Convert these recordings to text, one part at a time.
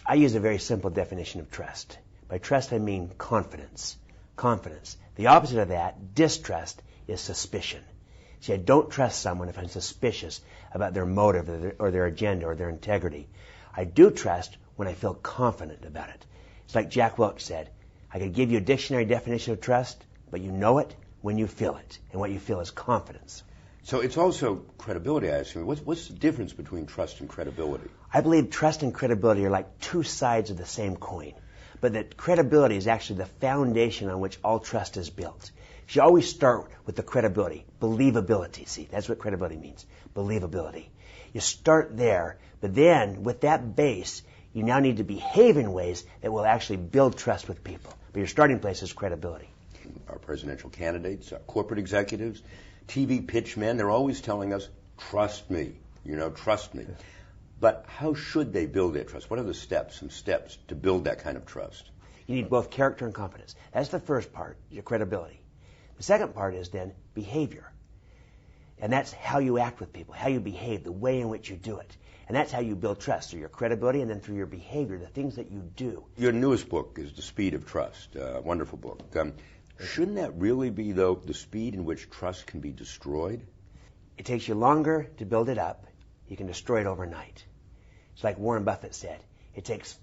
I use a very simple definition of trust. By trust, I mean confidence. Confidence. The opposite of that, distrust, is suspicion. See, I don't trust someone if I'm suspicious about their motive or their agenda or their integrity. I do trust when I feel confident about it. It's like Jack Welch said, I could give you a dictionary definition of trust, but you know it when you feel it. And what you feel is confidence. So it's also credibility, I assume. What's the difference between trust and credibility? I believe trust and credibility are like two sides of the same coin. But that credibility is actually the foundation on which all trust is built. You always start with the credibility, believability. See, that's what credibility means, believability. You start there, but then with that base, you now need to behave in ways that will actually build trust with people. But your starting place is credibility. Our presidential candidates, our corporate executives, TV pitch men, they're always telling us, trust me, trust me. But how should they build their trust? What are some steps to build that kind of trust? You need both character and competence. That's the first part, your credibility. The second part is then behavior. And that's how you act with people, how you behave, the way in which you do it. And that's how you build trust, through your credibility and then through your behavior, the things that you do. Your newest book is The Speed of Trust, a wonderful book. Shouldn't that really be, though, the speed in which trust can be destroyed? It takes you longer to build it up. You can destroy it overnight. It's like Warren Buffett said, it takes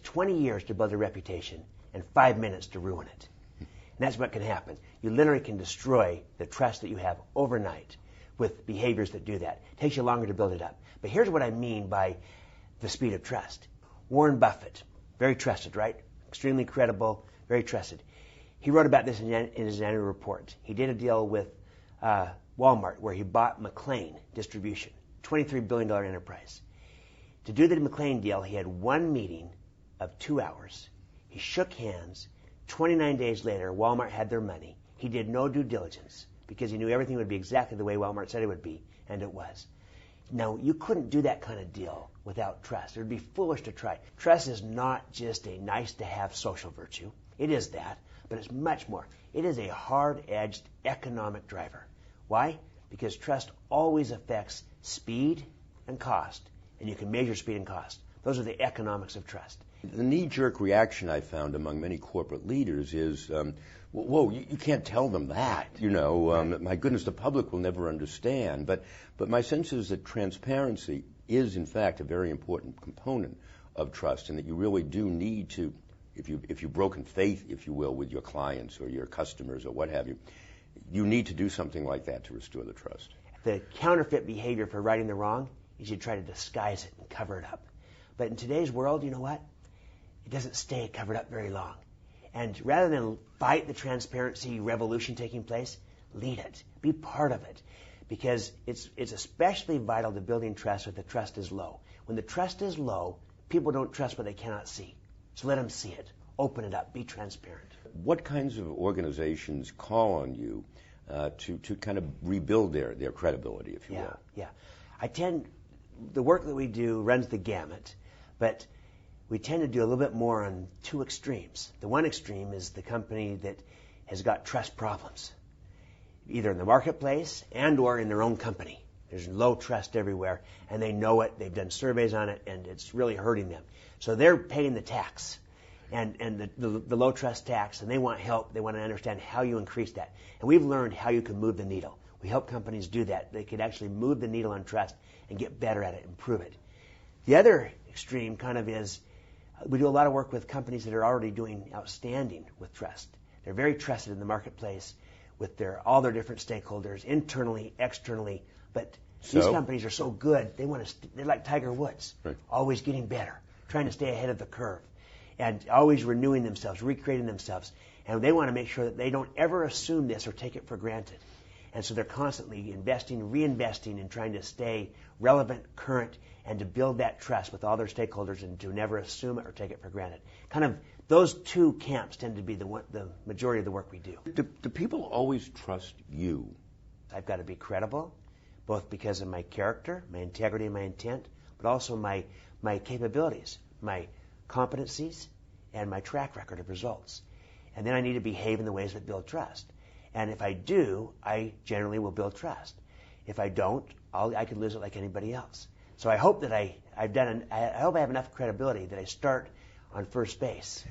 20 years to build a reputation and 5 minutes to ruin it. And that's what can happen. You literally can destroy the trust that you have overnight with behaviors that do that. It takes you longer to build it up. But here's what I mean by the speed of trust. Warren Buffett, very trusted, right? Extremely credible, very trusted. He wrote about this in his annual report. He did a deal with Walmart where he bought McLean Distribution, $23 billion enterprise. To do the McLean deal, he had one meeting of 2 hours. He shook hands. 29 days later, Walmart had their money. He did no due diligence because he knew everything would be exactly the way Walmart said it would be, and it was. Now, you couldn't do that kind of deal without trust. It would be foolish to try. Trust is not just a nice-to-have social virtue. It is that, but it's much more. It is a hard-edged economic driver. Why? Because trust always affects speed and cost, and you can measure speed and cost. Those are the economics of trust. The knee-jerk reaction I found among many corporate leaders is, whoa, you can't tell them that, My goodness, the public will never understand. But my sense is that transparency is, in fact, a very important component of trust, and that you really do need to, if you've broken faith, if you will, with your clients or your customers or what have you, you need to do something like that to restore the trust. The counterfeit behavior for righting the wrong is you try to disguise it and cover it up. But in today's world, you know what? It doesn't stay covered up very long. And rather than fight the transparency revolution taking place, lead it. Be part of it. Because it's especially vital to building trust when the trust is low. When the trust is low, people don't trust what they cannot see. So let them see it. Open it up. Be transparent. What kinds of organizations call on you to kind of rebuild their credibility, if you will? Yeah. The work that we do runs the gamut, but we tend to do a little bit more on two extremes. The one extreme is the company that has got trust problems, either in the marketplace and or in their own company. There's low trust everywhere, and they know it. They've done surveys on it, and it's really hurting them. So they're paying the tax and the low trust tax, and they want help. They want to understand how you increase that. And we've learned how you can move the needle. We help companies do that. They can actually move the needle on trust and get better at it, improve it. The other extreme kind of is we do a lot of work with companies that are already doing outstanding with trust. They're very trusted in the marketplace with all their different stakeholders, internally, externally. But these companies are so good, they're like Tiger Woods, right? Always getting better, trying to stay ahead of the curve, and always renewing themselves, recreating themselves. And they want to make sure that they don't ever assume this or take it for granted. And so they're constantly investing, reinvesting, and trying to stay relevant, current, and to build that trust with all their stakeholders and to never assume it or take it for granted. Kind of those two camps tend to be the majority of the work we do. Do people always trust you? I've got to be credible, both because of my character, my integrity, and my intent, but also my capabilities, my competencies, and my track record of results. And then I need to behave in the ways that build trust. And if I do, I generally will build trust. If I don't, I could lose it like anybody else. So I hope that I hope I have enough credibility that I start on first base.